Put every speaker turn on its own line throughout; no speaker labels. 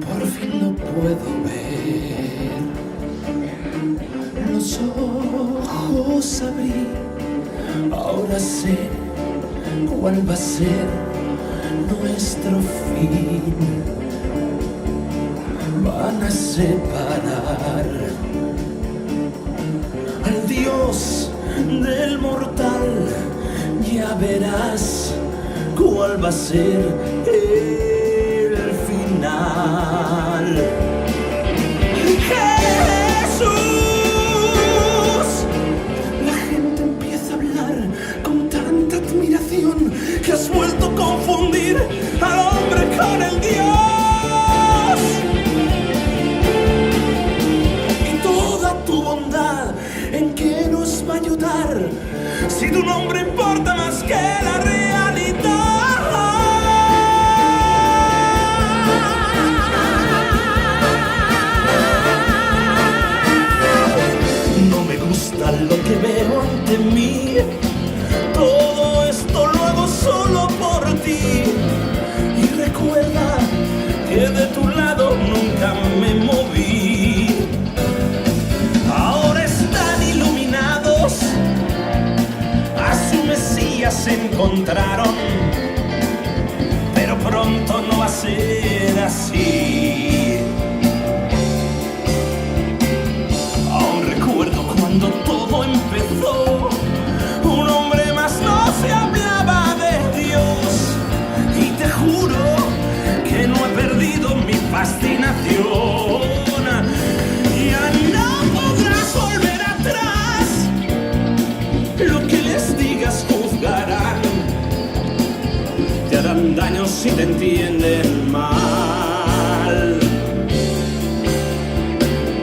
Por fin lo puedo ver, los ojos abrí, ahora sé cuál va a ser nuestro fin. Van a separar al Dios del mortal, ya verás cuál va a ser el final. Jesús, la gente empieza a hablar con tanta admiración que has vuelto a confundir al hombre con el Dios. Y toda tu bondad, ¿en qué nos va a ayudar si tu nombre importa más que la realidad? No me gusta lo que veo ante mí, todo esto lo hago solo por ti. Y recuerda que de tu lado nunca me moví. Ahora están iluminados, a su Mesías encontraron, pero pronto no va a ser así. Aún recuerdo cuando todo empezó, un hombre más no se hablaba de Dios, y te juro que no he perdido mi fascinación. Ya no podrás volver atrás, lo que les digas juzgarán, te harán daño si te entienden mal.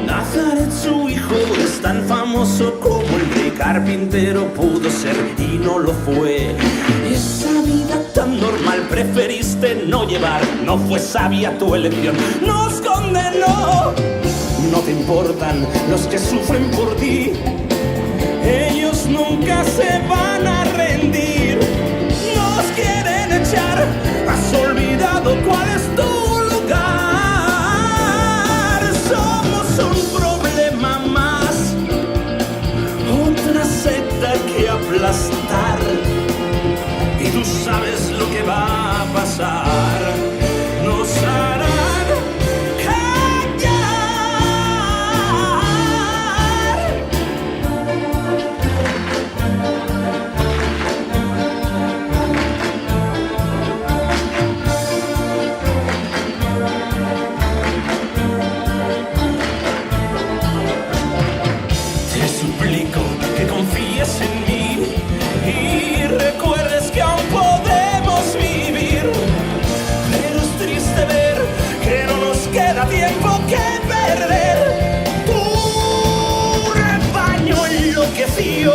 Nazaret, su hijo, es tan famoso como el rey carpintero pudo ser y no lo fue. Esa vida tan normal preferiste no llevar, no fue sabia tu elección, nos condenó. No te importan los que sufren por ti, ellos nunca se van a rendir. Nos quieren echar, has olvidado cuál es tu lugar. Somos un problema más, otra secta que aplastar, y tú sabes lo que va a pasar. Nos harán en mí y recuerdes que aún podemos vivir, pero es triste ver que no nos queda tiempo que perder. Tu rebaño enloqueció,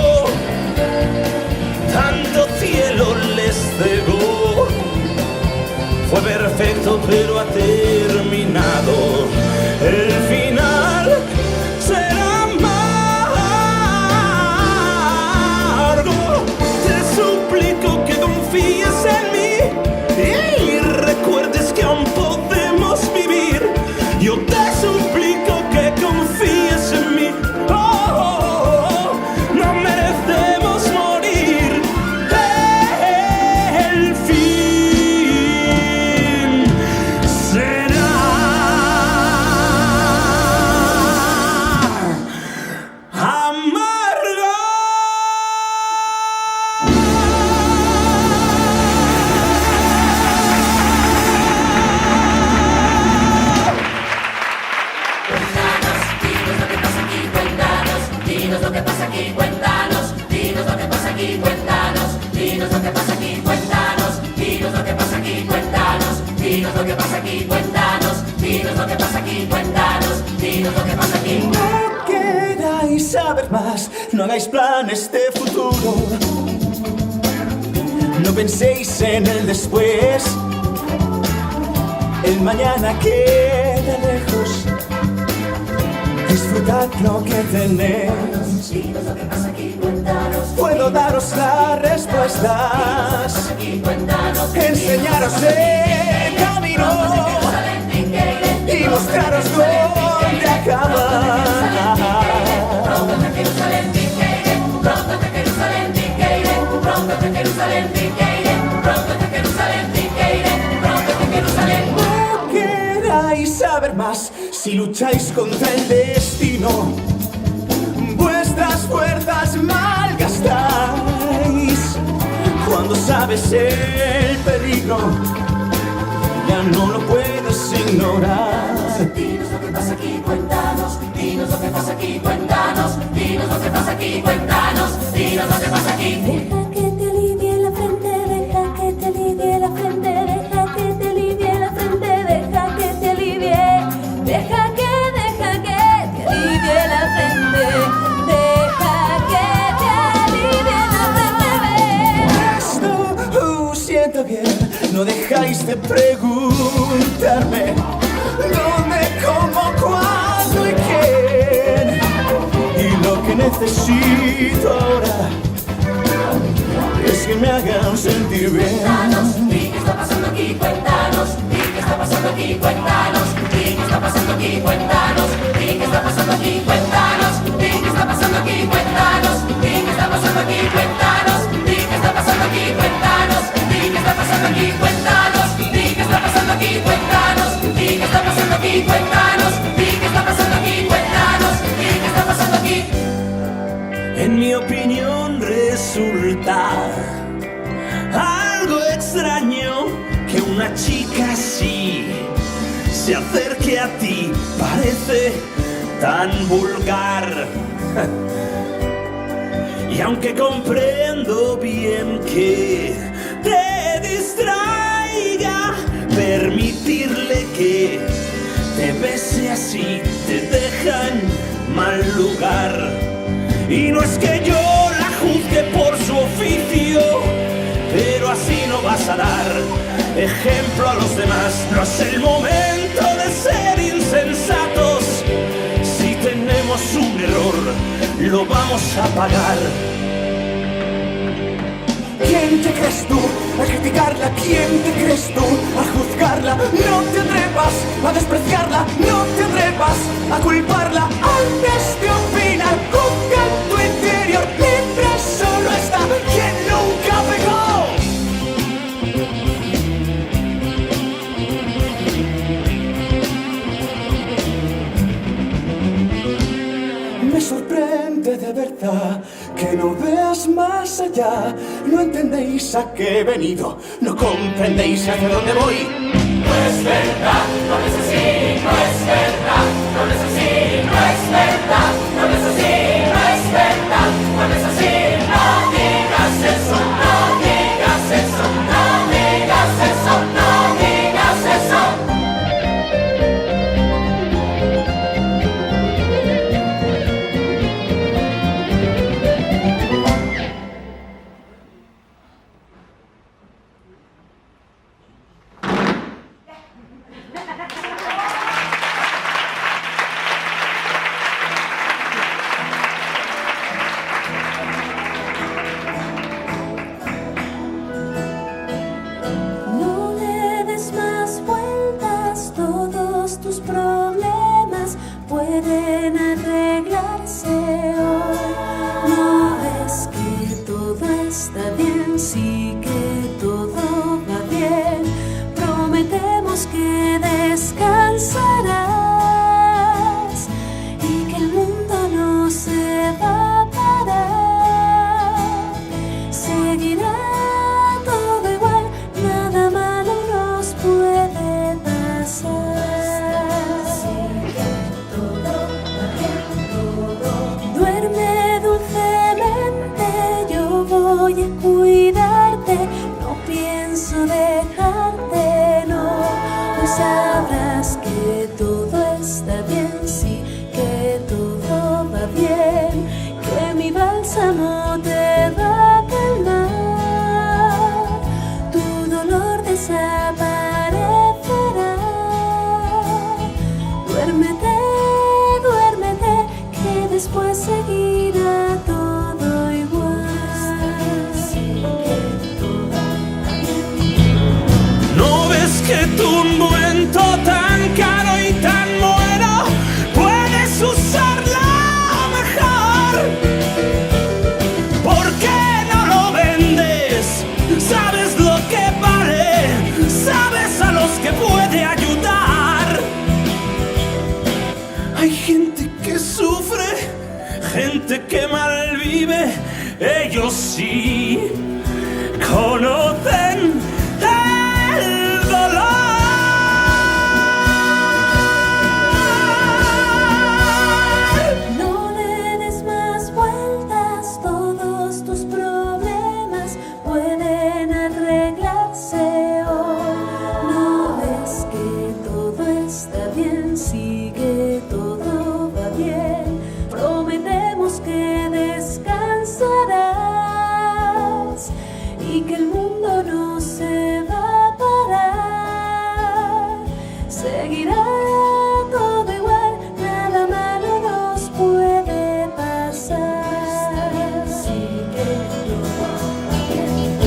tanto cielo les cegó, fue perfecto pero ha terminado. El final será suplico que confíes en mí y recuerdes que aún podemos vivir. Yo te suplico que confíes en mí. Oh, oh, oh, no merecemos morir. El fin será
Dinos lo que pasa aquí, cuéntanos. Dinos lo que pasa aquí, cuéntanos. Dinos lo que pasa aquí.
No queráis saber más, no hagáis planes de futuro. No penséis en el después, el mañana queda lejos. Disfrutad lo que tenéis.
Dinos lo que pasa aquí, cuéntanos.
Puedo puedo daros las respuestas, enseñaros el camino y mostraros dónde acaba. No queráis saber más si lucháis contra el destino, vuestras fuerzas malgastáis. Cuando sabes el peligro, ya no lo puedes ignorar.
Dinos lo que pasa aquí, cuéntanos. Dinos lo que pasa aquí, cuéntanos. Dinos lo que pasa aquí, cuéntanos. Dinos lo que pasa aquí.
Deja que te alivie la frente, deja que te alivie la frente, deja que te alivie la frente, deja que te alivie, deja que te alivie la frente, deja que te alivie la frente.
Esto siento bien, no dejáis de preguntarme dónde, cómo, cuándo y quién. Y lo que necesito ahora es que me hagan sentir bien.
Cuéntanos, di qué está pasando aquí, cuéntanos. Di qué está pasando aquí, cuéntanos. Di qué está pasando aquí, cuéntanos. Di qué está pasando aquí, cuéntanos. Di qué está pasando aquí, cuéntanos. Di qué está pasando aquí, cuéntanos. Di qué está pasando aquí, cuéntanos. Di qué está pasando aquí, cuéntanos. Di qué está pasando aquí, cuéntanos. Di qué está pasando aquí, cuéntanos. Di qué está pasando aquí, cuéntanos. Di qué está pasando aquí.
En mi opinión resulta algo extraño que una chica así se acerque a ti, parece tan vulgar. Y aunque comprendo bien que te distraiga, permitirle que te bese así te deja en mal lugar. Y no es que yo la juzgue por su oficio, pero así no vas a dar ejemplo a los demás. No es el momento de ser insensatos. Si tenemos un error, lo vamos a pagar. ¿Quién te crees tú a criticarla? ¿Quién te crees tú a juzgarla? No te atrevas a despreciarla, no te atrevas a culparla antes de opinar. Juzga en tu interior, libre solo está quien nunca pecó. Me sorprende de verdad que no veas más allá. No entendéis a qué he venido, no comprendéis hacia dónde voy.
No es verdad, no es así, no es verdad, no es así, no es verdad, no es así, no es verdad, no es así. No digas eso, no digas eso, no digas eso, no digas eso.
No le des más vueltas, todos tus problemas pueden arreglarse hoy. No es que todo está bien, sí que todo va bien. Prometemos que descansarás y que el mundo no se va a parar. Seguirá todo igual, nada malo nos puede pasar. Sí que todo va bien, todo. Duerme dulcemente, yo voy a cuidarte. No pienso dejarte, no. Hoy sabrás que todo está bien, sí que todo va bien. Que mi bálsamo te va a calmar, tu dolor desaparecerá. Duérmete, duérmete, que después seguirá todo igual.
gente que sufre, gente que malvive, ellos sí conocen el dolor.
No le des más vueltas, todos tus problemas pueden arreglarse hoy. No ves que todo está bien, sigue, todo va bien. Prometemos que descansarás y que el mundo no se va a parar. Seguirá todo igual, nada malo nos puede pasar. Sigue, todo va bien.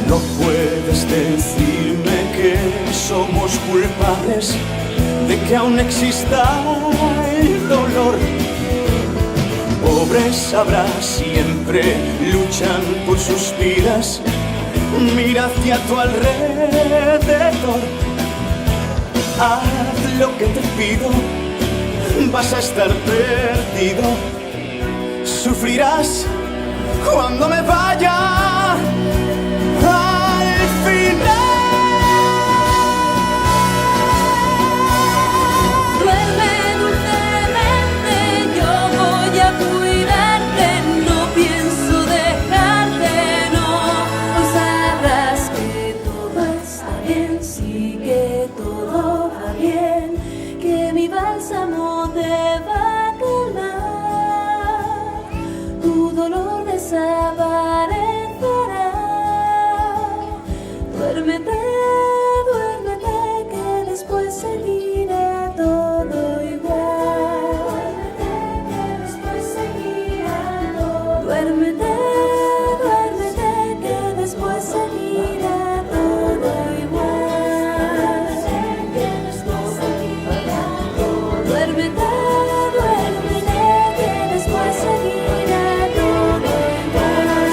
No puedes decirme que somos culpables de que aún exista el dolor. Pobres habrá siempre, luchan por sus vidas. Mira hacia tu alrededor. Haz lo que te pido, vas a estar perdido. Sufrirás cuando me vaya al final.
Duerme dulcemente, yo voy a cuidarte, no pienso dejarte, no. Hoy sabrás que todo está bien, sí que todo va bien, que mi bálsamo te va a calmar, tu dolor desaparecerá. Duérmete, duérmete, que después seguirá todo igual. Duérmete, que después seguirá todo. Duérmete, duérmete, que después seguirá todo igual. Que después seguirá todo. Duérmete, duérmete, que después seguirá todo igual.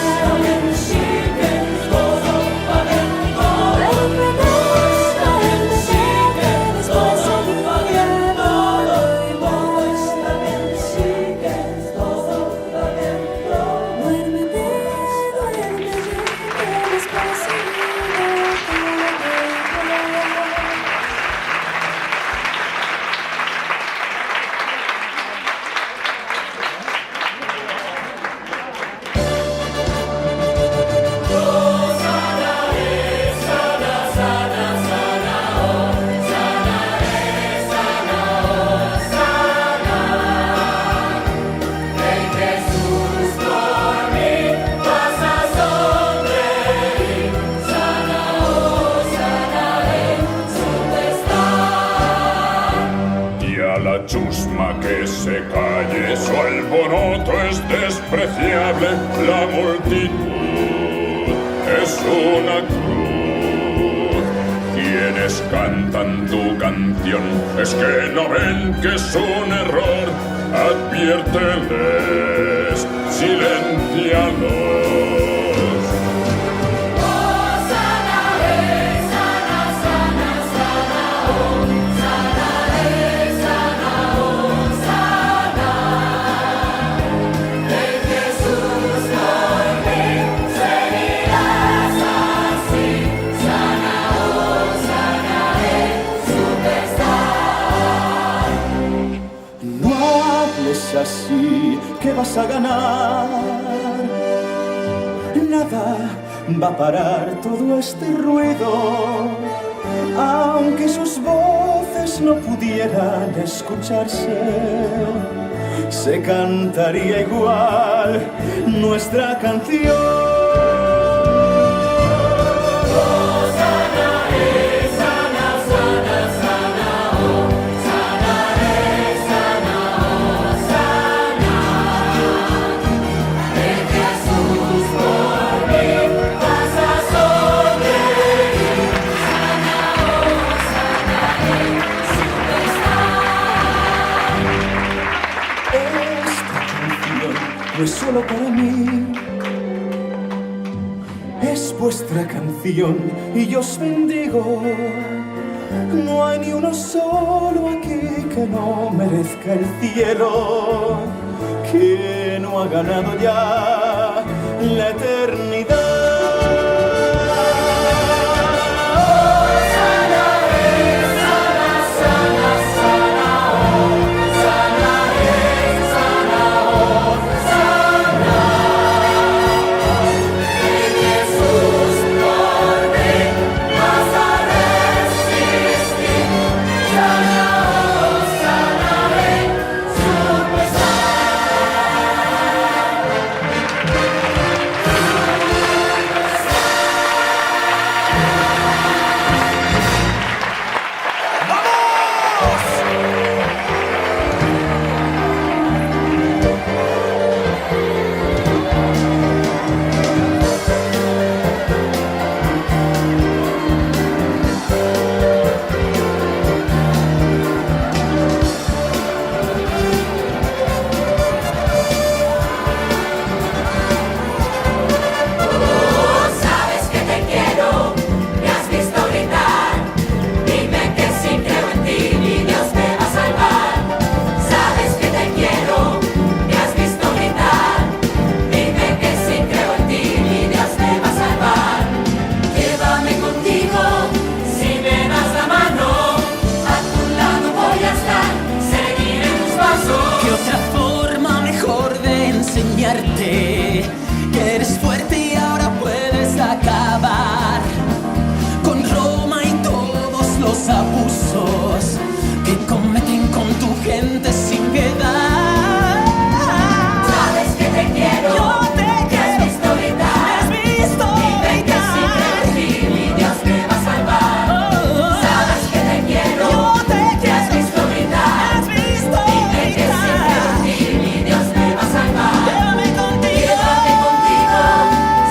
Chusma que se calle, su alboroto es despreciable, la multitud es una cruz. Quienes cantan tu canción es que no ven que es un error, adviérteles, siléncialos.
Así que vas a ganar, nada va a parar todo este ruido, aunque sus voces no pudieran escucharse, se cantaría igual nuestra canción. No es solo para mí, es vuestra canción y yo os bendigo. No hay ni uno solo aquí que no merezca el cielo, que no ha ganado ya la eternidad. Que eres fuerte y ahora puedes acabar con Roma y todos los abusos que cometen con tu gente sin piedad.
Sabes que te quiero,
yo te
me has visto gritar,
me has visto
dime que si creo en ti mi Dios me va a salvar. Sabes que te quiero,
yo te
me has visto gritar, dime que si creo en ti mi Dios me va a salvar.
Llévame contigo,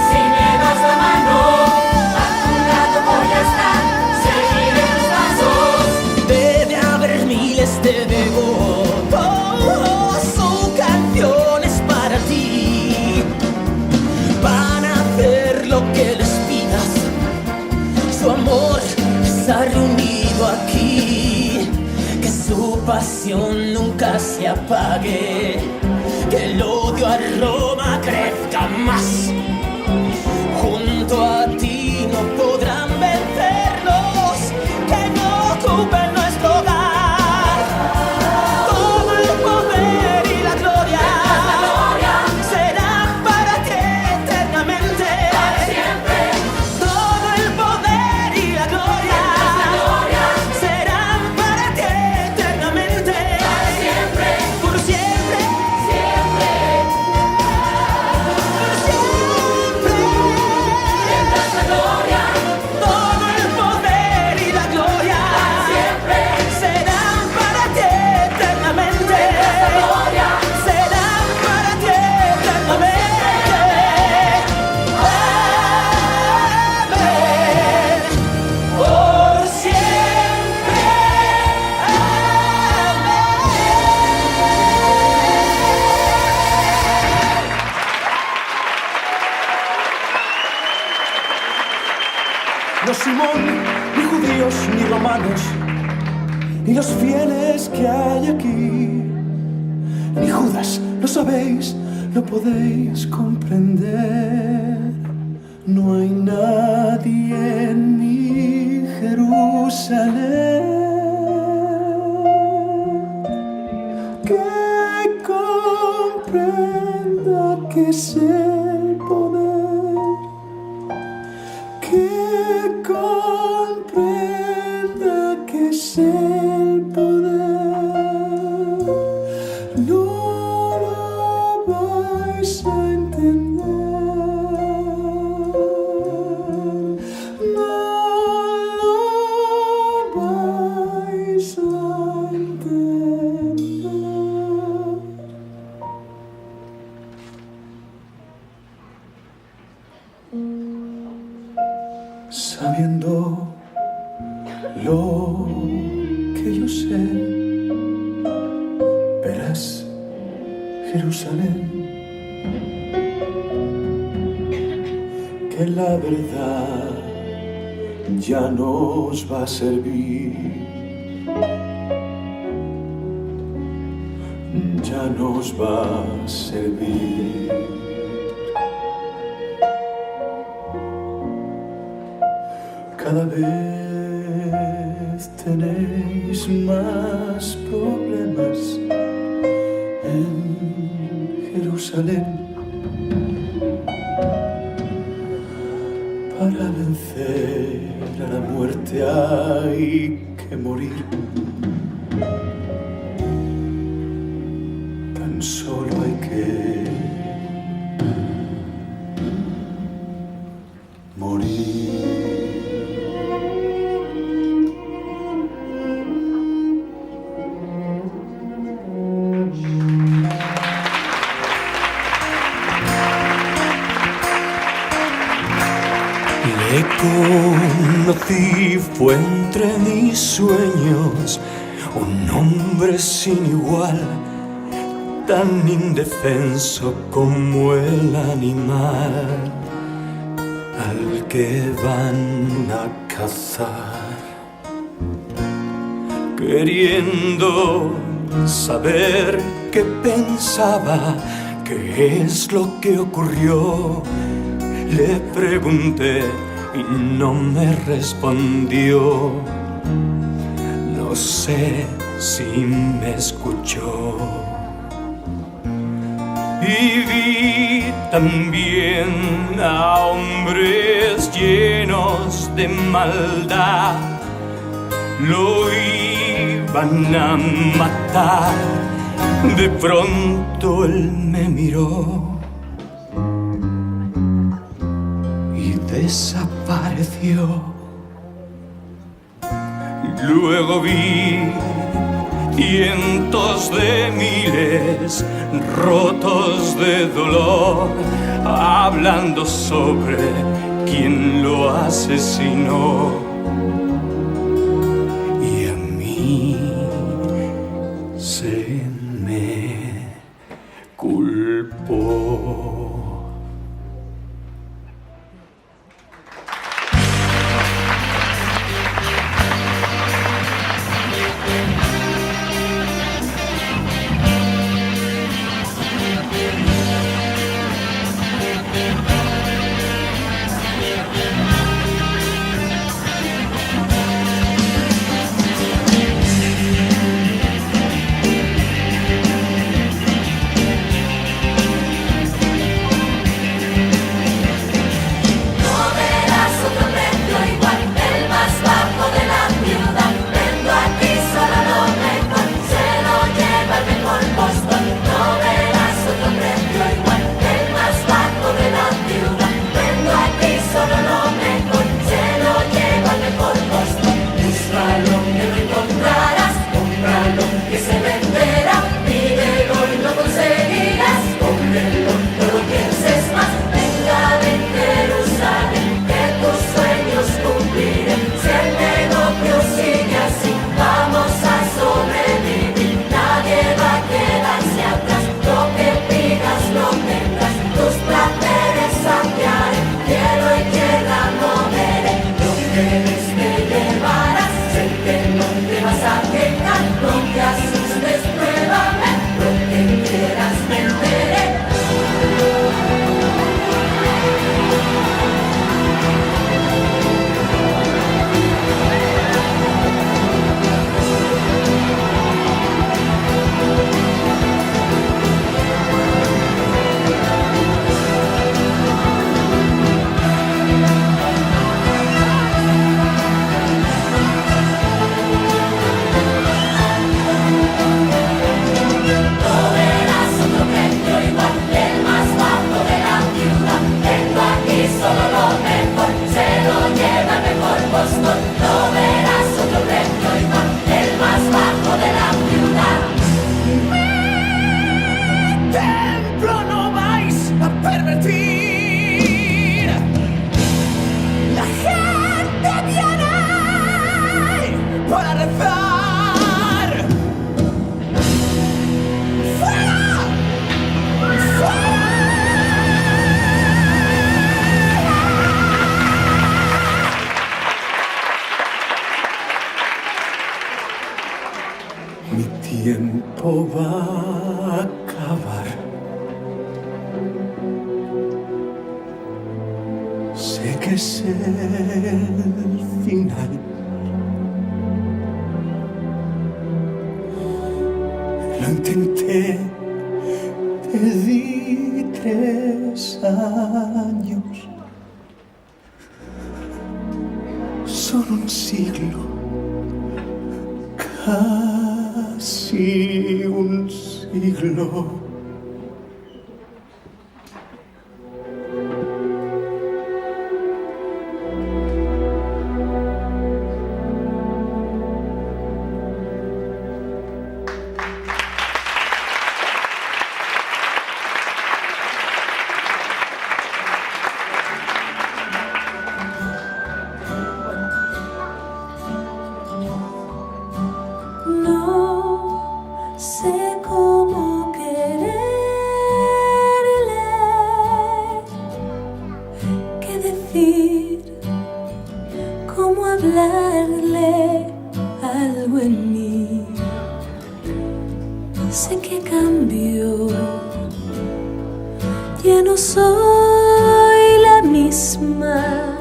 si me das la mano, a tu lado voy a estar, seguiré tus pasos.
debe haber miles de devotos o canciones para ti. Van a hacer lo que les pidas, su amor está reunido aquí. Que su pasión nunca se apague, que el odio a Roma crezca más. Junto a ti no podrán vencerlos, que no ocupen nuestro hogar. Todo el poder y la gloria serán para ti eternamente. Todo el poder y la gloria serán para ti eternamente. Por siempre, por siempre. Todo el poder y la gloria serán para ti eternamente. Serán para ti eternamente. Amén. Por siempre. No Simón, ni judíos, ni romanos, ni los fieles que hay aquí, ni Judas, lo sabéis, lo podéis comprender. No hay nadie en mi Jerusalén que comprenda que es el poder, que comprenda que es el poder. No lo vais a entender, no lo vais a entender. Sabiendo lo que yo sé, verás Jerusalén, que la verdad ya nos va a servir.
ya nos va a servir. Cada vez tenéis más problemas en Jerusalén. Para vencer a la muerte hay que morir. Tan solo hay que morir.
Le conocí, fue entre mis sueños, un hombre sin igual, tan indefenso como el animal al que van a cazar, queriendo saber qué pensaba, qué es lo que ocurrió. Le pregunté y no me respondió. No sé si me escuchó. Y vi también a hombres llenos de maldad. Lo iban a matar. De pronto él me miró desapareció. Luego vi cientos de miles rotos de dolor, hablando sobre quién lo asesinó. Y a mí se me culpó.
es el final. Lo intenté, te di 3 años, son un siglo, casi un siglo.
No sé cómo quererle, qué decir, cómo hablarle, algo en mí. Sé que cambió, ya no soy la misma,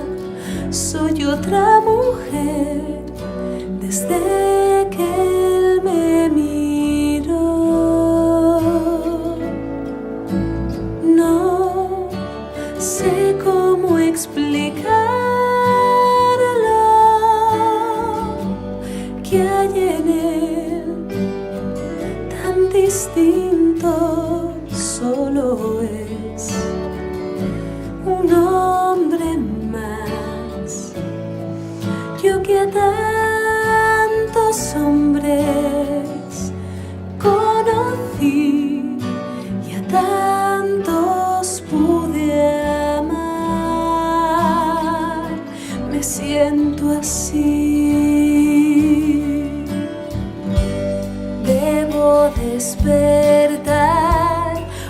soy otra mujer desde que él me miró. No sé cómo explicarlo, que hay en él tan distinto, solo es un hombre más. Yo que a tantos hombres conocí y a tantos pude amar, me siento así. Debo despertar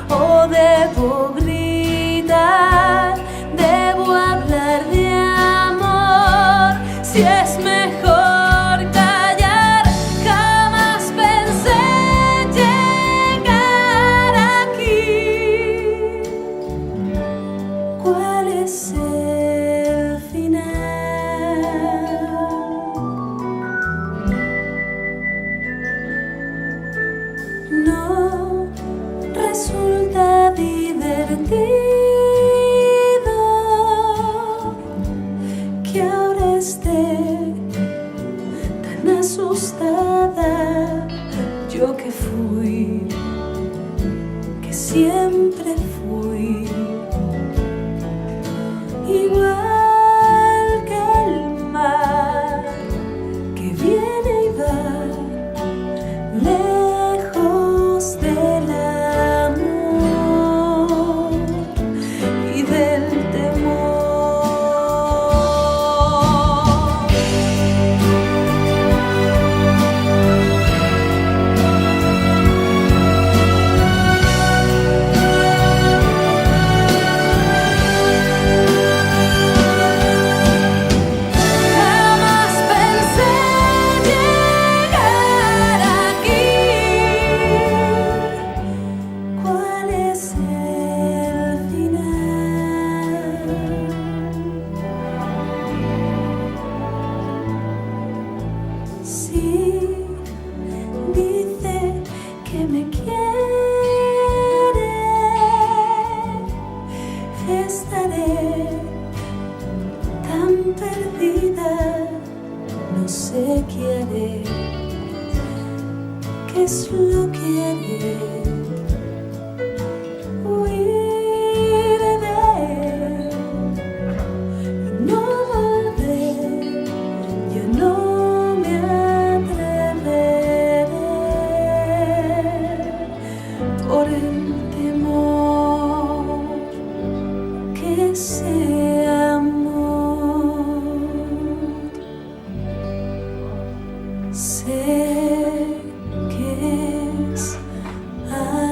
o debo gritar, debo hablar de amor, si es mejor callar. Jamás pensé llegar aquí. ¿Cuál es el final? No resulta divertido que ahora esté tan asustada, yo que fui, que siempre fui igual que el mar que viene y va, lejos del amor y del temor. Jamás pensé llegar aquí. ¿Cuál es el final? Sí, dice que me quiere, estaré tan perdida, no sé qué haré, qué es lo que haré. Huir de él y no volver, yo no me atreveré por el temor que sea amor. Sé que es amor.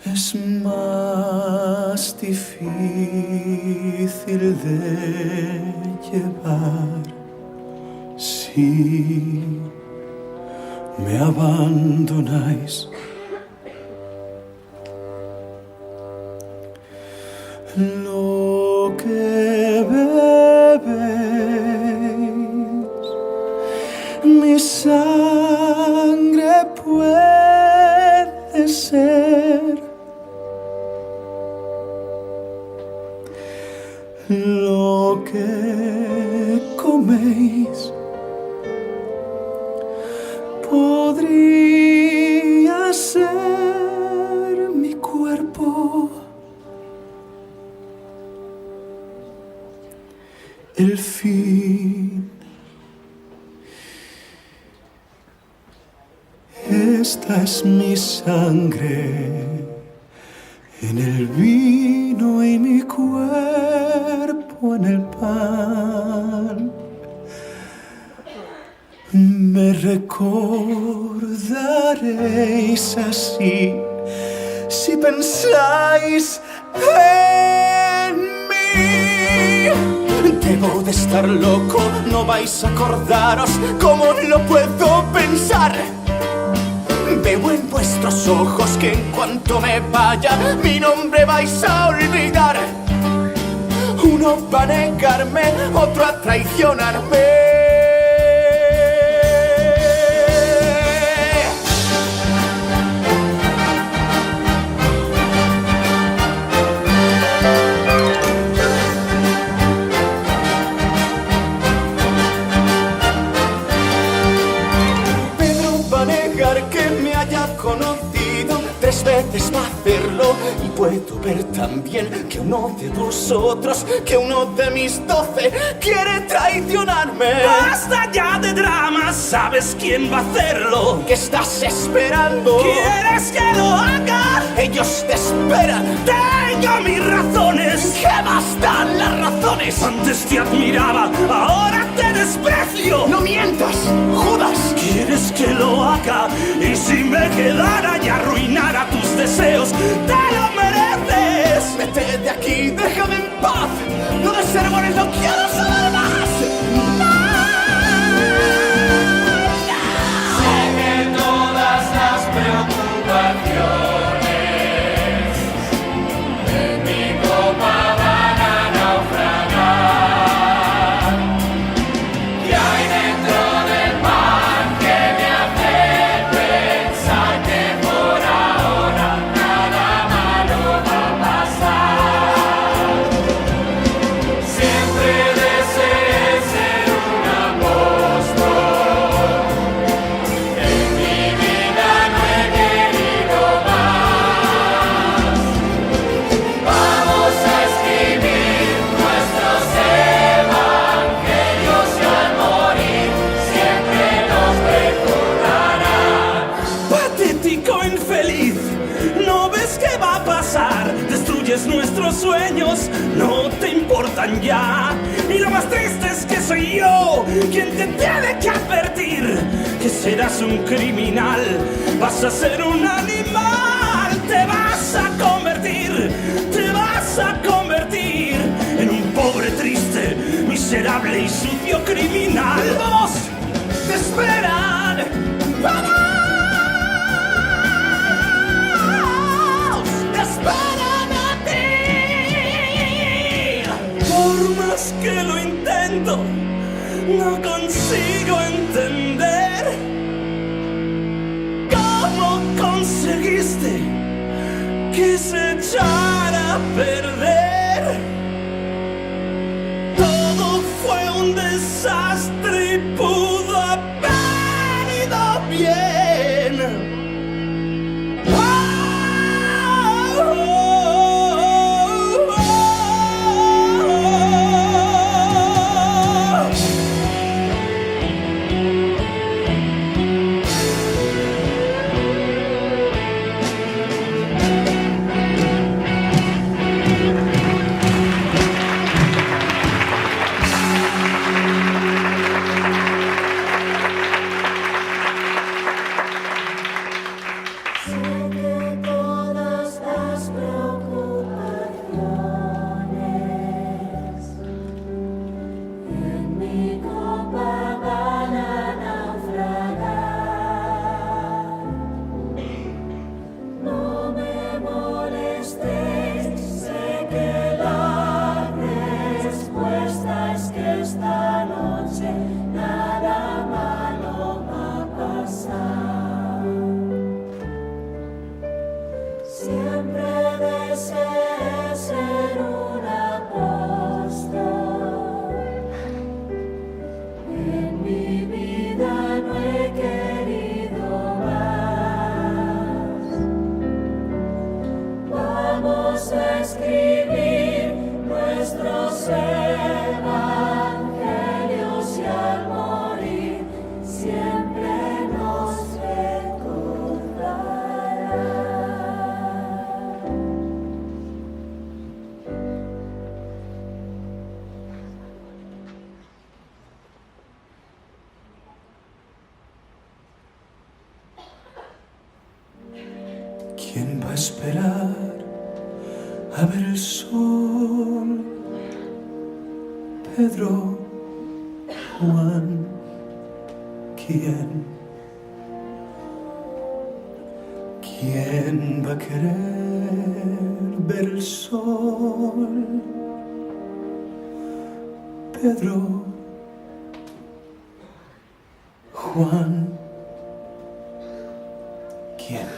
es más difícil de llevar si me abandonáis. Lo que bebéis, mi sangre puede ser. Lo que coméis podría ser mi cuerpo. El fin. Esta es mi sangre en el vino y mi cuerpo en el pan. Me recordaréis así si pensáis en mí. Debo de estar loco, no vais a acordaros. ¿Cómo lo puedo pensar? Veo en vuestros ojos que en cuanto me vaya, mi nombre vais a olvidar. Uno va a negarme, otro a traicionarme. Conocido 3 veces va a hacerlo y puedo ver también que uno de vosotros, que uno de mis 12 quiere traicionarme.
Basta ya de dramas, ¿sabes quién va a hacerlo?
¿Qué estás esperando?
¿Quieres que lo haga?
Ellos te esperan.
Tengo mis razones.
¿Qué más dan las razones?
Antes te admiraba, ahora te desprecio.
No mientas, Judas.
¿Quieres que lo haga? Y si me quedara y arruinara tus deseos, te lo mereces.
Vete de aquí, déjame en paz. No de sermones, no quiero saber más.
Sé que todas las preocupaciones de mi copa van a naufragar. Y hay dentro del mar que me hace pensar que por ahora nada malo va a pasar. Siempre deseé ser un apóstol. En mi vida no he querido más. Vamos a escribir nuestros evangelios y al morir siempre nos recordarán.
Patético infeliz, ¿no ves qué va a pasar? Destruyes nuestros sueños, no te importan ya. Y lo más triste es que soy yo quien te tiene que advertir que serás un criminal, vas a ser un animal, te vas a convertir en un pobre, triste, miserable y sucio criminal.
¡Vamos! ¡Te esperan! ¡Vamos! ¡Te esperan a ti!
Por más que lo intento, no consigo entender cómo conseguiste que se echara a perder. Todo fue un desastre y pudo haber ido bien.
deseo ser un apóstol. En mi vida no he querido más. Vamos a escribir nuestros evangelios y al morir siempre nos recordará.
¿Quién va a esperar a ver el sol? Pedro, Juan, ¿quién? ¿Quién va a querer ver el sol? Pedro, Juan, ¿quién?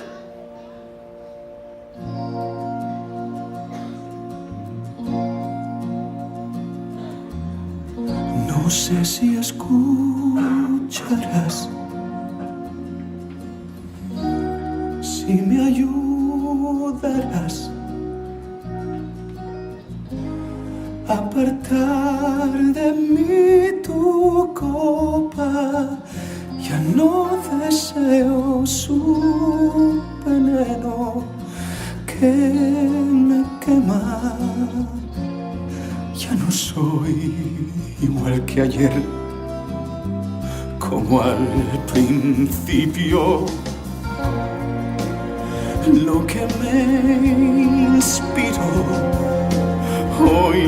No sé si escucharás, si me ayudarás a apartar de mí tu copa. Ya no deseo su veneno que me quema. Ya no soy igual que ayer, como al principio. Lo que me inspiró hoy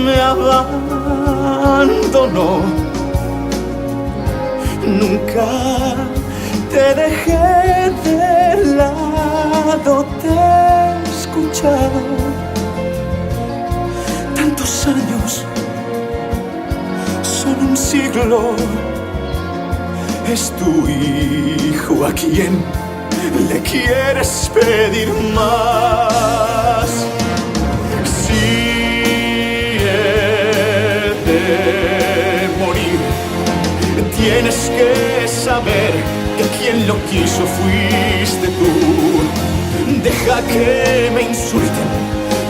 me abandonó. Nunca te dejé de lado, te escuchaba. Tantos años son un siglo. Es tu hijo a quien le quieres pedir más. Si he de morir, tienes que saber que quien lo quiso fuiste tú. Deja que me insulten,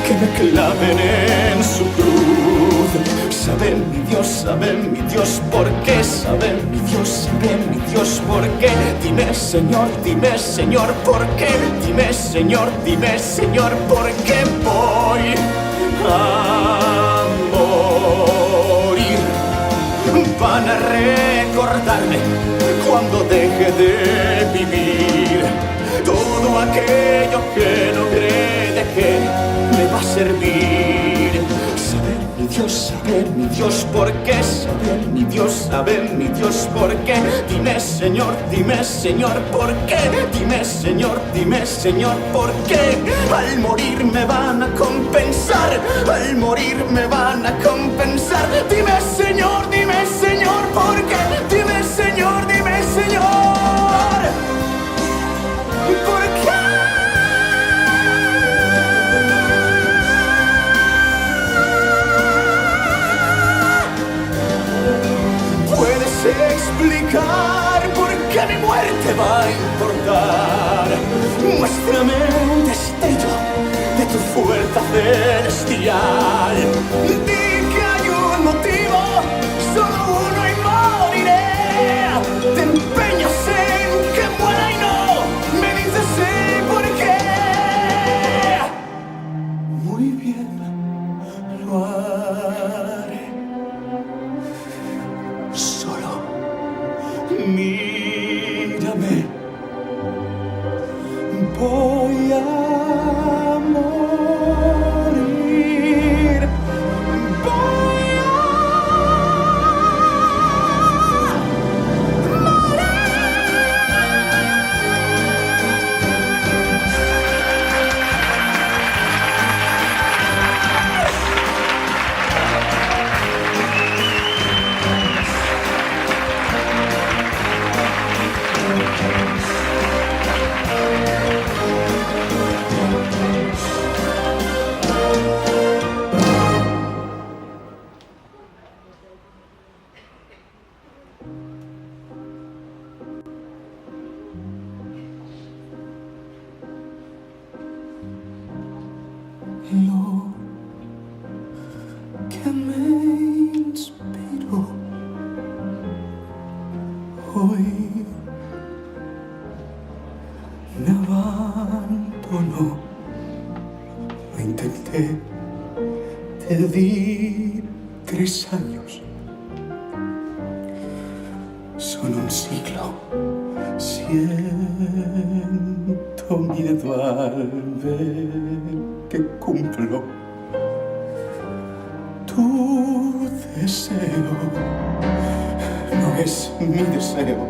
que me claven en su cruz. Sabe mi Dios, ¿por qué? Sabe mi Dios, ¿por qué? Dime, Señor, ¿por qué? Dime, Señor, ¿por qué voy a morir? Van a recordarme cuando deje de vivir. Todo aquello que logré, ¿de qué me va a servir? Saber mi Dios, ¿por qué? Saber mi Dios, ¿por qué? Dime, Señor, ¿por qué? Dime, Señor, ¿por qué? Al morir me van a compensar, al morir me van a compensar. Dime, Señor, ¿por qué? Dime, Señor, ¿por qué? ¿Puedes explicar por qué mi muerte va a importar? Muéstrame un destello de tu fuerza celestial. Di que hay un motivo, solo uno y moriré. Te empeñas en que muera y no me dices por qué. Muy bien, lo haré. Solo mírame. Voy a morir. que te di 3 años. Son un siglo. Siento miedo al ver que cumplo tu deseo. No es mi deseo,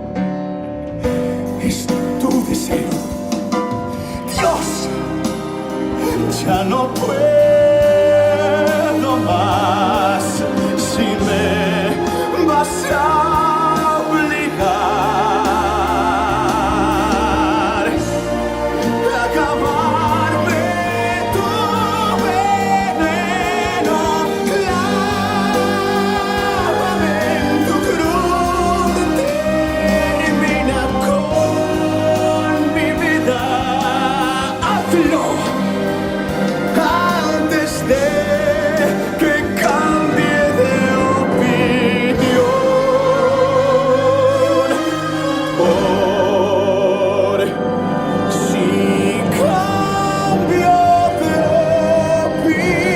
es tu deseo. Dios, ya no puedo más si me vas a obligar a acabarme tu veneno. Clávame en tu cruz, termina con mi vida. Hazlo antes de que cambie de opinión. Por si cambio de opinión.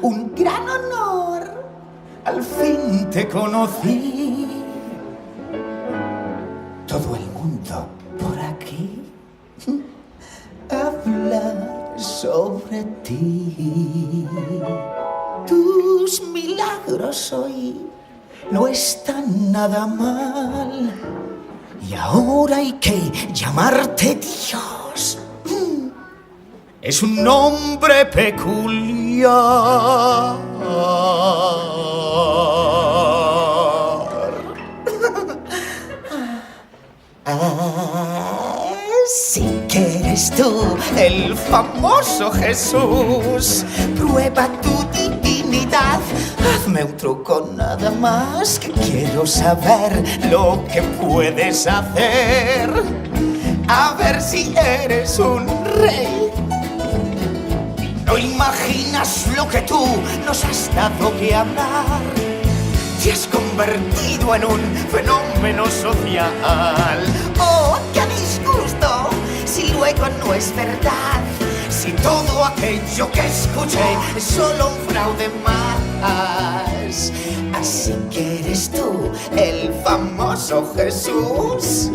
Un gran honor, al fin te conocí. Todo el mundo por aquí habla sobre ti. Tus milagros hoy no están nada mal. Y ahora hay que llamarte Dios. Es un nombre peculiar. Sí que eres tú, el famoso Jesús. Prueba tu divinidad. Hazme un truco nada más, que quiero saber lo que puedes hacer. A ver si eres un rey. No imaginas lo que tú nos has dado que hablar. Te has convertido en un fenómeno social. Oh, qué disgusto luego no es verdad. Si todo aquello que escuché es solo un fraude más. Así que eres tú, el famoso Jesús.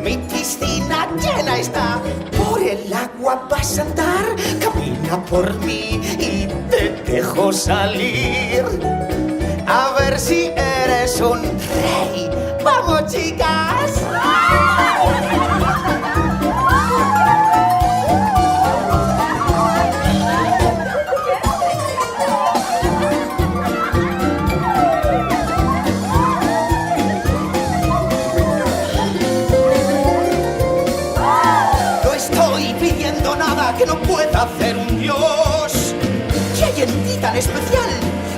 Mi piscina llena está, por el agua vas a andar. Camina por mí y te dejo salir. A ver si eres un rey. ¡Vamos, chicas! No estoy pidiendo nada que no pueda hacer un dios. ¿Qué hay en ti tan especial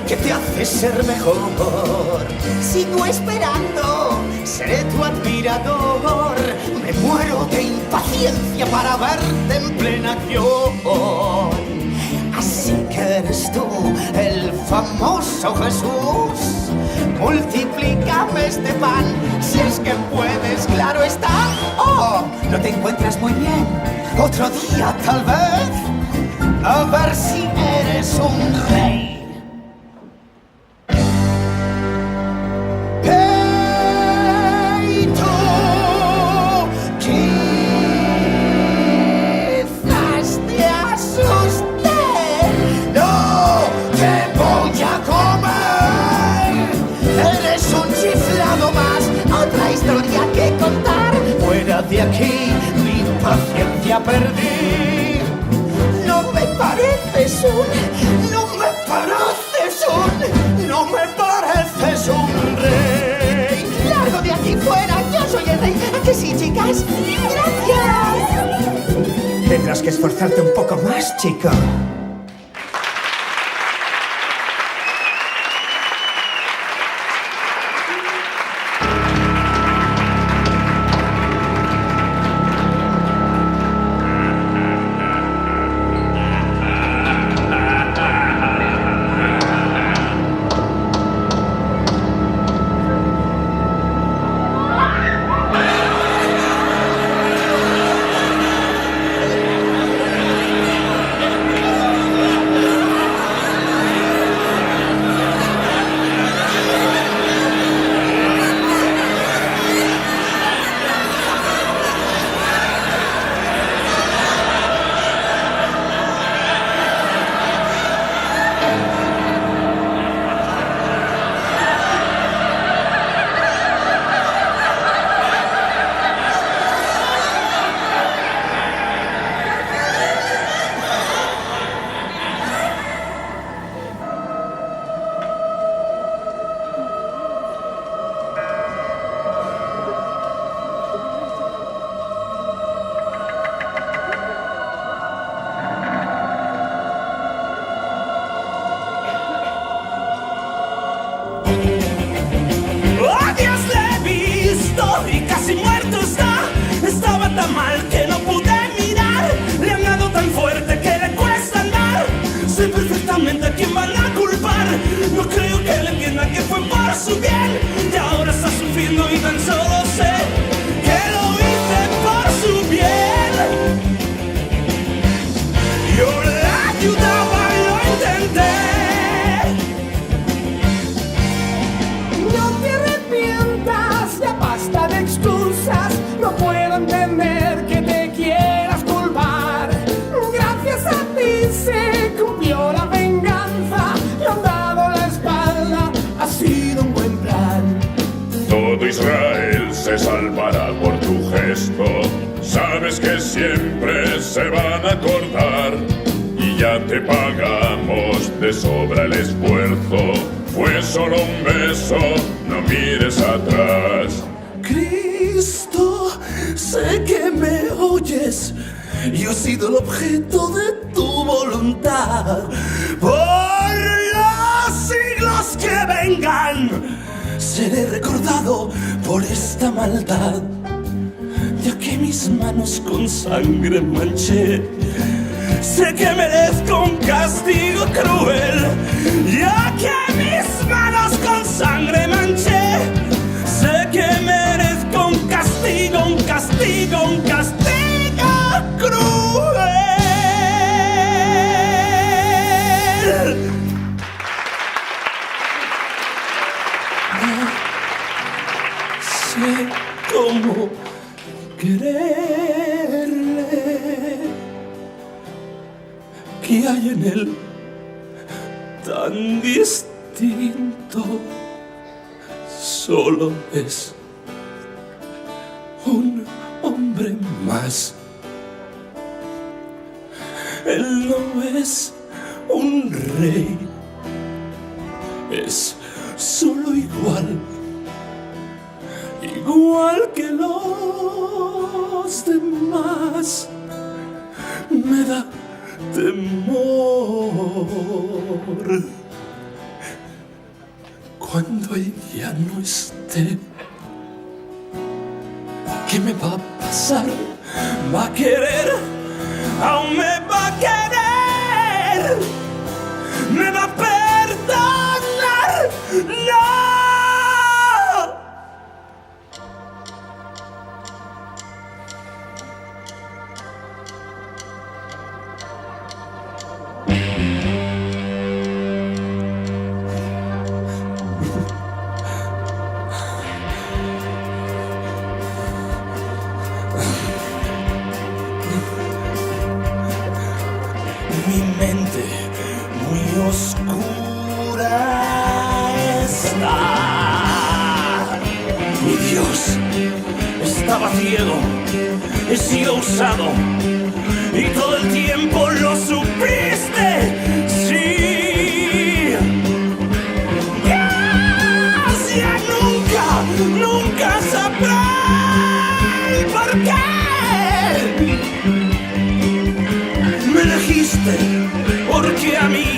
que te hace ser mejor? Sigo esperando, seré tu admirador. Me muero de impaciencia para verte en plena acción. Así que eres tú, el famoso Jesús. Multiplícame este pan, si es que puedes, claro está. Oh, no te encuentras muy bien, otro día tal vez. A ver si eres un rey. Hey, tú, quizás te asuste. No te voy a comer. Eres un chiflado más, otra historia que contar. Fuera de aquí, mi paciencia perdí. No me pareces un rey. Largo de aquí fuera, yo soy el rey. ¿A que sí, chicas? Gracias. Tendrás que esforzarte un poco más, chico.
Israel se salvará por tu gesto. Sabes que siempre se van a acordar y ya te pagamos de sobra el esfuerzo. Fue solo un beso, no mires atrás.
Cristo, sé que me oyes. Yo he sido el objeto de tu voluntad. Por los siglos que vengan, seré recordado por esta maldad, ya que mis manos con sangre manché. Sé que merezco un castigo cruel, ya que mis manos con sangre manché. Sé que merezco un castigo cruel. quererle. ¿Qué hay en él tan distinto? Solo es un hombre más. Él no es un rey, es solo igual que los demás. Me da temor cuando ella no esté. ¿Qué me va a pasar? ¿Va a querer? ¿Aún me va a querer? ¿Me va a perdonar? ¡No! Mi mente muy oscura está. Mi Dios, estaba ciego, he sido usado y todo el tiempo lo supiste. Sí. Ya nunca sabré por qué. Me elegiste porque a mí,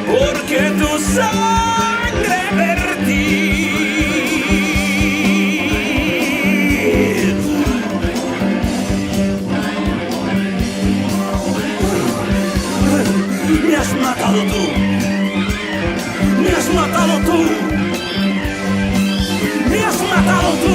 porque tu sangre vertí. Me has matado tú, me has matado tú, me has matado tú.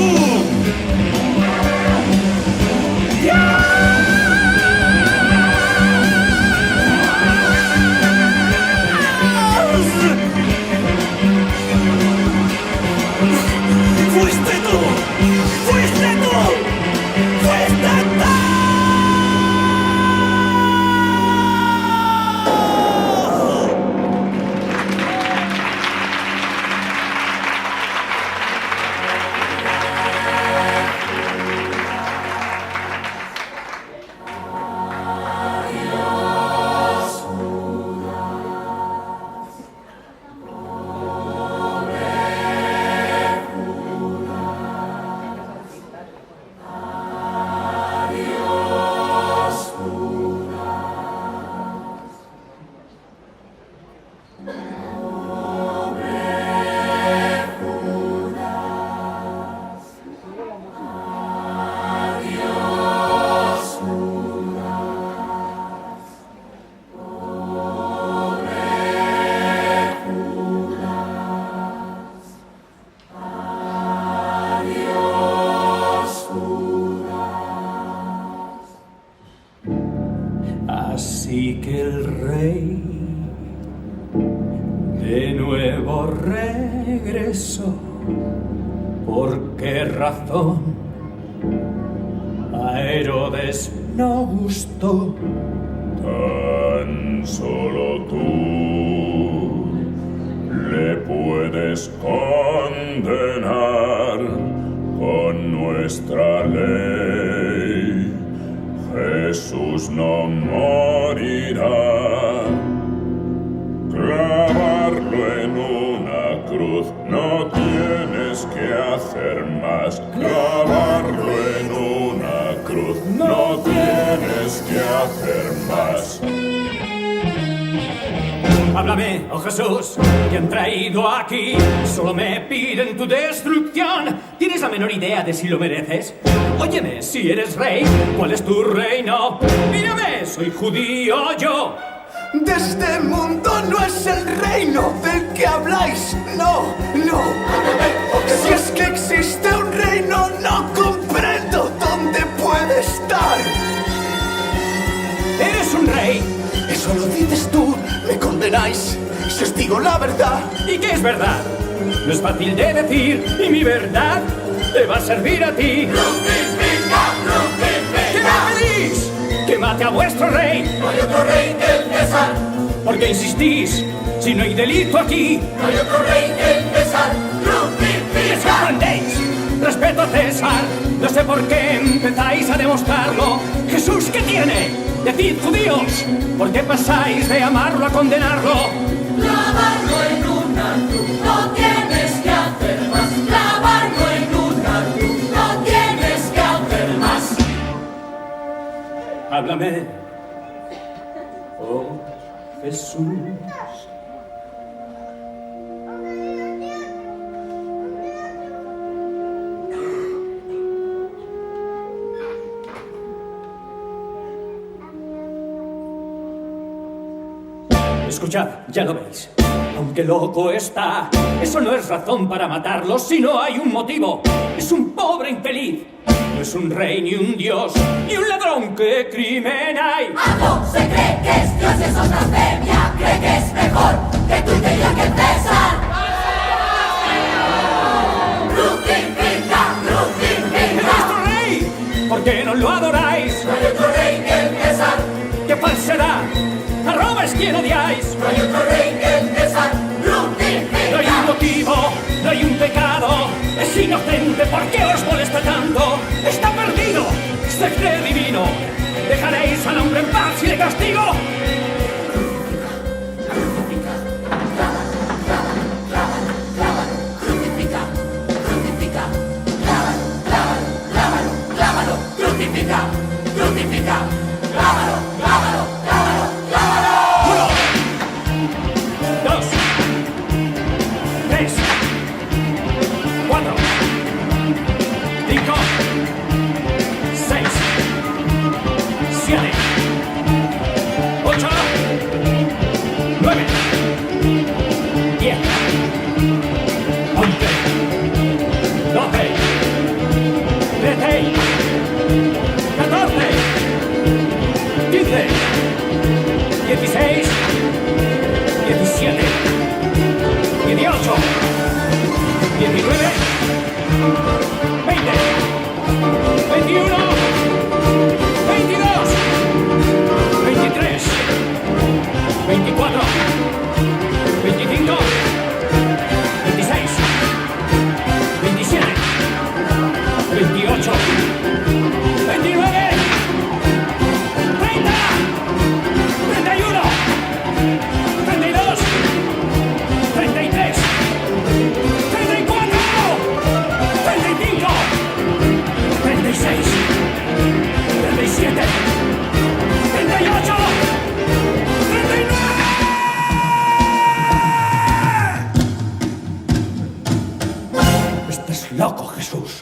¡Fuiste tú! ¡Fuiste tú! ¡Fuiste tú! Así que el rey de nuevo regresó. ¿Por qué razón a Herodes no gustó?
Tan solo tú le puedes condenar con nuestra ley. Jesús no morirá. Clavarlo en una cruz, no tienes que hacer más. Clavarlo en una cruz, no tienes que hacer más.
Háblame, oh Jesús, que han traído aquí. Solo me piden tu destrucción. ¿Tienes la menor idea de si lo mereces? Óyeme, si eres rey, ¿cuál es tu reino? Mírame, soy judío yo.
De este mundo no es el reino del que habláis. No, no. Si es que existe un reino, no comprendo dónde puede estar.
Eres un rey.
Eso lo dices tú, me condenáis. Si os digo la verdad.
¿Y qué es verdad? No es fácil de decir, y mi verdad te va a servir a ti.
¡Crucificado! otro rey que el César.
¿Por qué insistís? Si no hay delito aquí.
No hay otro rey que el César.
¿Qué
Crucifica.
sorprendéis? Respeto a César. No sé por qué empezáis a demostrarlo. Jesús, ¿qué tiene? Decid, judíos, ¿por qué pasáis de amarlo a condenarlo?
Clavarlo en una cruz, no tienes que hacer más. Clavarlo en una cruz, no tienes que hacer más.
Háblame, oh Jesús. Escuchad, ya lo veis. Aunque loco está, eso no es razón para matarlo si no hay un motivo. Es un pobre infeliz. No es un rey, ni un dios, ni un ladrón. ¿Qué crimen hay?
Algo se cree que es Dios y eso es blasfemia. Cree que es mejor que tú y que yo que el César. Crucifica,
¡Es
crucifica.
nuestro rey! ¿Por qué no lo adoráis?
No hay otro rey que el César.
¡Qué falsedad! ¡A Roma es quien odiáis!
No hay otro rey que el César.
No hay un motivo, no hay un pecado. Es inocente, ¿por qué os molesta tanto? Está perdido, se cree divino. ¿Dejaréis al hombre en paz y le castigo?
Crucifica, crucifica. Clávalo, clávalo, clávalo, clávalo. Crucifica, crucifica. Clávalo, clávalo, clávalo, clávalo.
1, 2, 3, 4, 5, 6, 7, 8, 9, 10, 11, 12, 13, 14, 15, 16, 17, 18, 19, 20, 21, 22, 23, 24, 25, 26, 27, 28, 29, 30, 31, 32, 33, 34, 35, 36, 37, 38, 39. Estás loco, Jesús.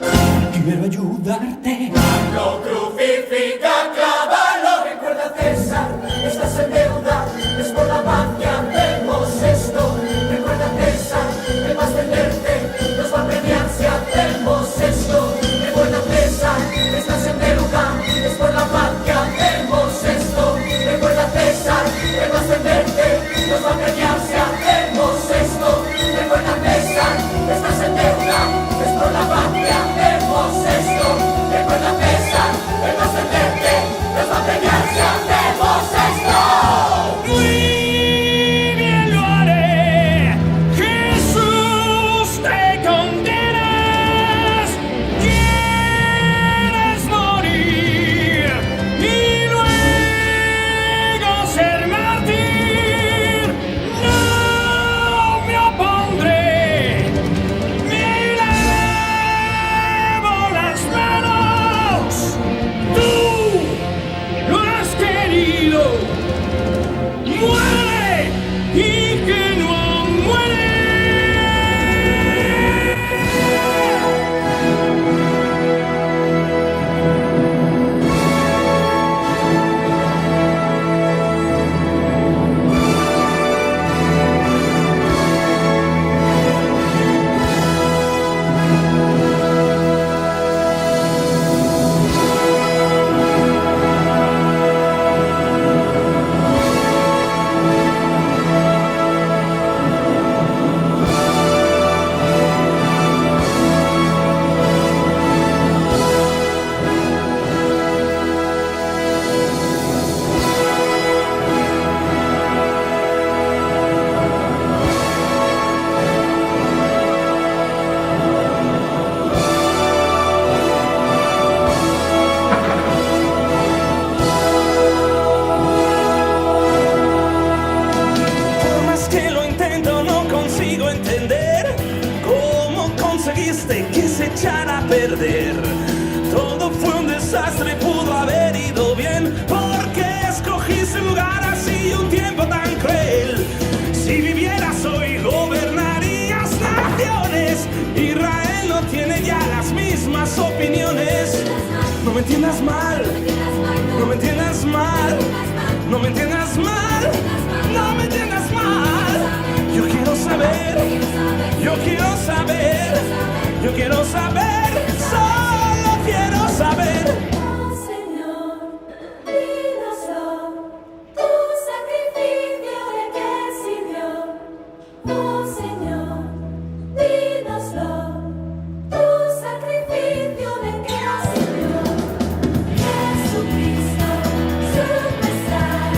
Quiero ayudarte.
Lo crucifica, clávalo. Recuerda, César, estás en deuda. Es por la paz que hacemos esto. Recuerda, César, que vas a venderte. Nos va a premiar si hacemos esto. Recuerda, César, estás en deuda. Es por la paz que hacemos esto. Recuerda, César, que vas a venderte. Nos va a premiar si hacemos esto. Recuerda, César, estás en deuda. Es por la paz que hacemos esto. Recuerda, César, que vas a venderte.
perder. Todo fue un desastre, pudo haber ido bien. ¿Por qué escogiste un lugar así y un tiempo tan cruel? Si vivieras hoy gobernarías naciones. Israel no tiene ya las mismas opiniones. No me entiendas mal, no me entiendas mal, no me entiendas mal, no me entiendas mal. Yo quiero saber, yo quiero saber, yo quiero saber, solo quiero saber.
Oh Señor, dínoslo, tu sacrificio de qué sirvió. Oh Señor, dínoslo, tu sacrificio de qué sirvió. Jesucristo, su pesar,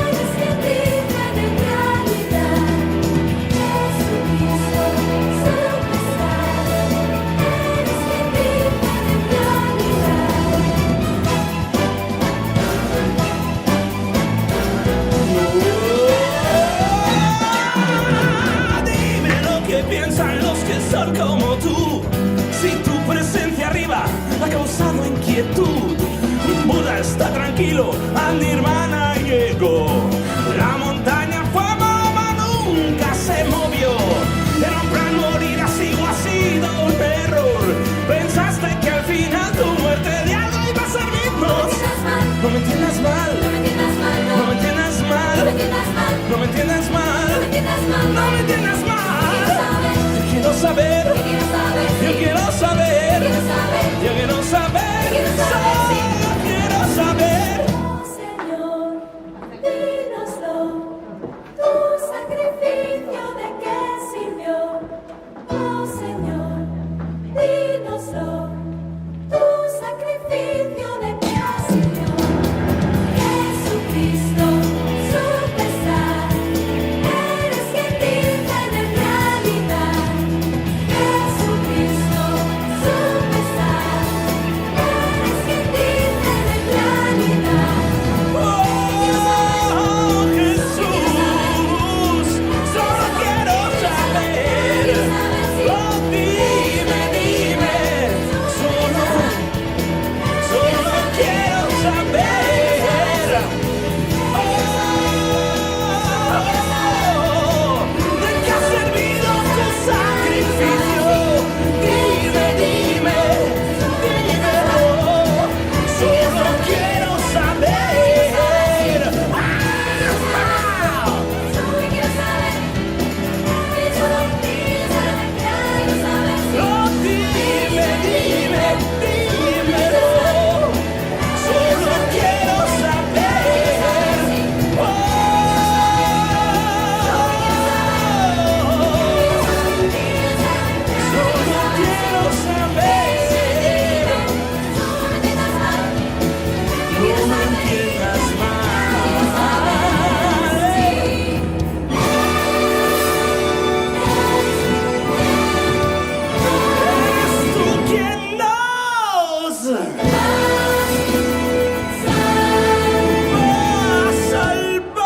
eres quien vive de realidad. Jesucristo, su pesar, eres quien vive de
Dime lo que piensan los que son como tú. Si tu presencia arriba ha causado inquietud, Buda está tranquilo, al Nirvana llegó. La montaña Mahoma nunca se movió. Era un plan morir así o ha sido un error. Pensaste que al final tu muerte de algo iba a servirnos. No me entiendas mal, no me entiendas mal, no me entiendas mal, no me entiendas mal, no me entiendas mal. Yo quiero saber, yo quiero saber, yo quiero saber, solo quiero saber.
Oh Señor, dínoslo, tu sacrificio de qué sirvió. Oh Señor, dínoslo, tu sacrificio de qué sirvió. Jesucristo, su pesar, eres quien vive de realidad. Jesucristo, su pesar, eres quien vive de realidad.
Oh Jesús, solo quiero saber. Oh, dime, dime, solo quiero saber. ¿De qué ha servido tu sacrificio? Dime, dime, dímelo. Solo quiero saber. Oh, dime, dime, dímelo. Solo quiero saber. Solo quiero saber. No me entiendas mal. Eres tú quien nos va a salvar.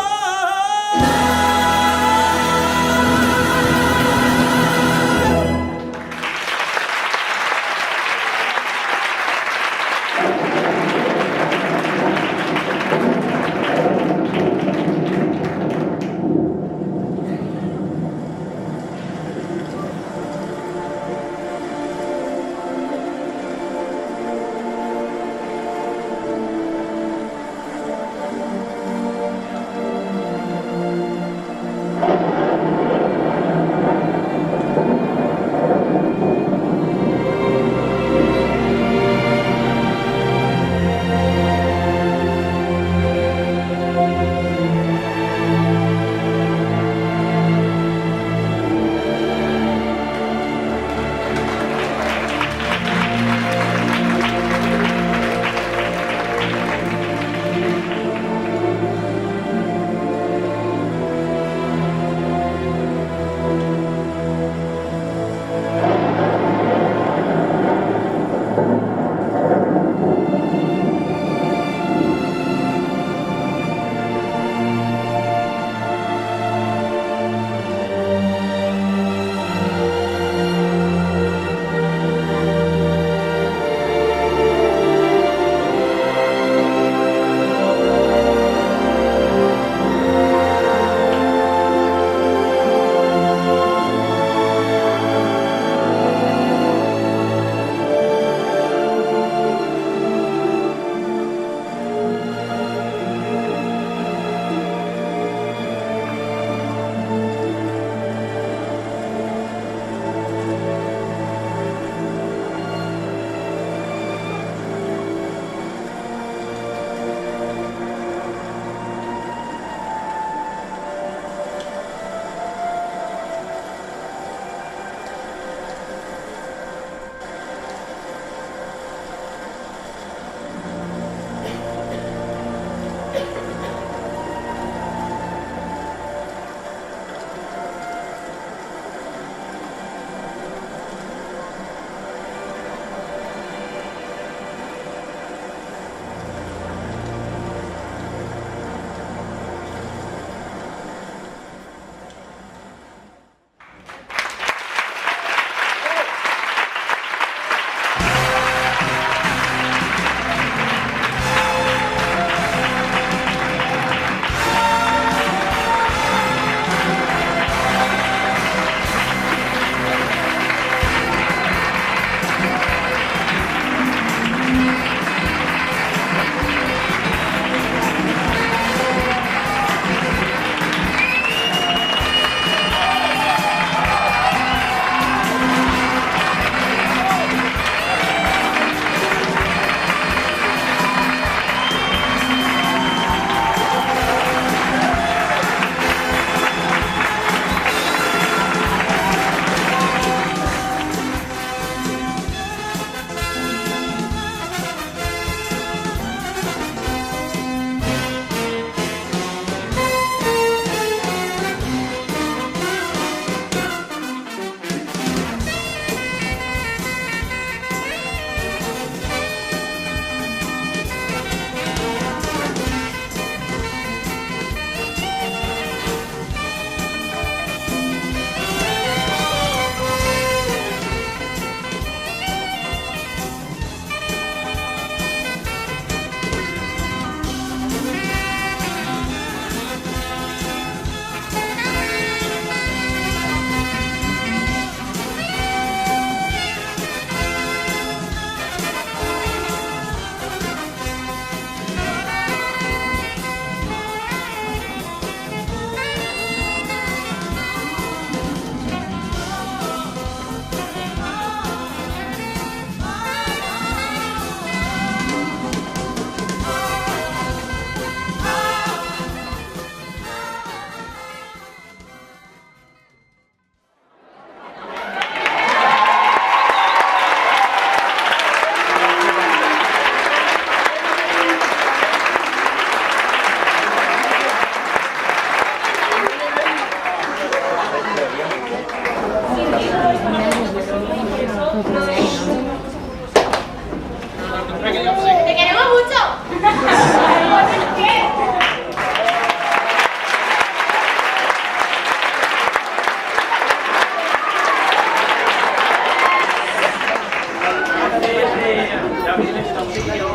este oficio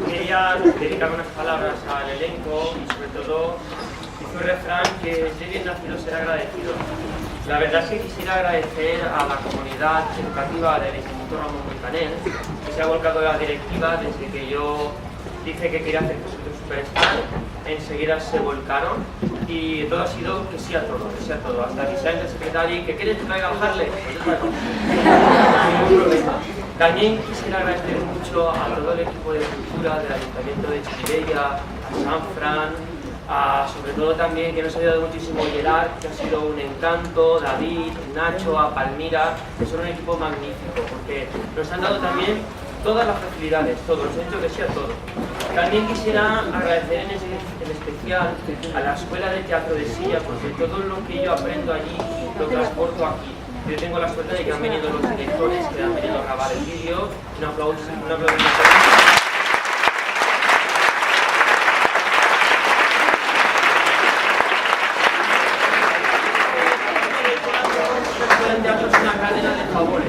quería dedicar unas palabras al elenco y sobre todo hice un refrán que es de bien nacido ser agradecido. La verdad es que quisiera agradecer a la comunidad educativa del Instituto Ramón Montaner, que se ha volcado la directiva desde que yo dije que quería hacer Jesucristo Superstar, enseguida se volcaron y todo ha sido que sí a todo, hasta que sea el secretario y que quieres que traiga a Harley, pues yo traigo. Ningún problema. También quisiera agradecer mucho a todo el equipo de cultura del Ayuntamiento de Chirivella, a San Fran, sobre todo también que nos ha ayudado muchísimo Gerard, que ha sido un encanto, David, Nacho, a Palmira, que son un equipo magnífico, porque nos han dado también todas las facilidades, todo, nos han dicho que sí a todo. También quisiera agradecer en especial a la Escuela de Teatro de Silla, porque todo lo que yo aprendo allí lo transporto aquí. Yo tengo la suerte de que han venido los directores, que han venido a grabar el vídeo. Un aplauso. El teatro es una cadena de favores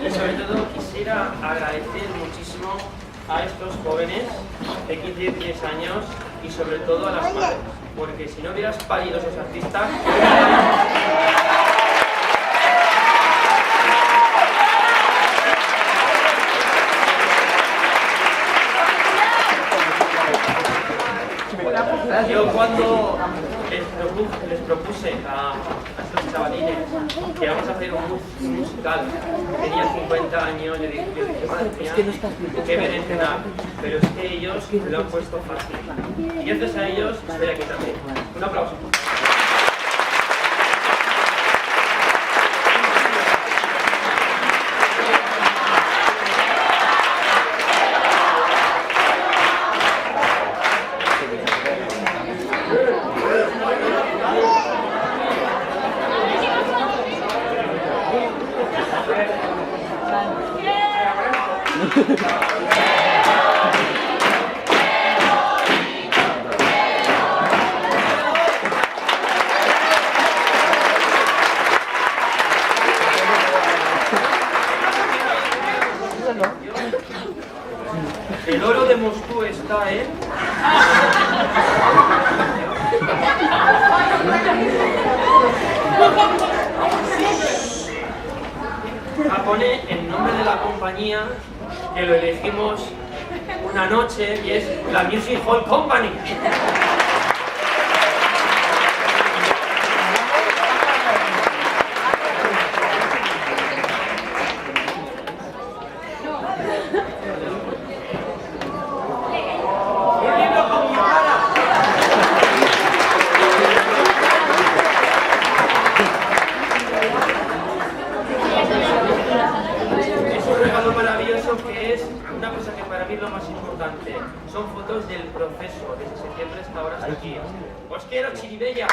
y sobre todo quisiera agradecer muchísimo a estos jóvenes de 15 y 16 años y sobre todo a las madres, porque si no hubieras parido esos artistas... Yo cuando les propuse a estos chavalines que vamos a hacer un musical, tenía 50 años, yo dije, madre mía, qué berenjena, pero es que ellos me lo han puesto fácil. Y gracias a ellos estoy aquí también. Un aplauso. El oro de Moscú está en... Pone el nombre de la compañía que lo elegimos una noche y es la Music Hall Company. Que es una cosa que para mí es lo más importante. Son fotos del proceso desde septiembre hasta ahora hasta aquí. ¡Os quiero, Chirivella!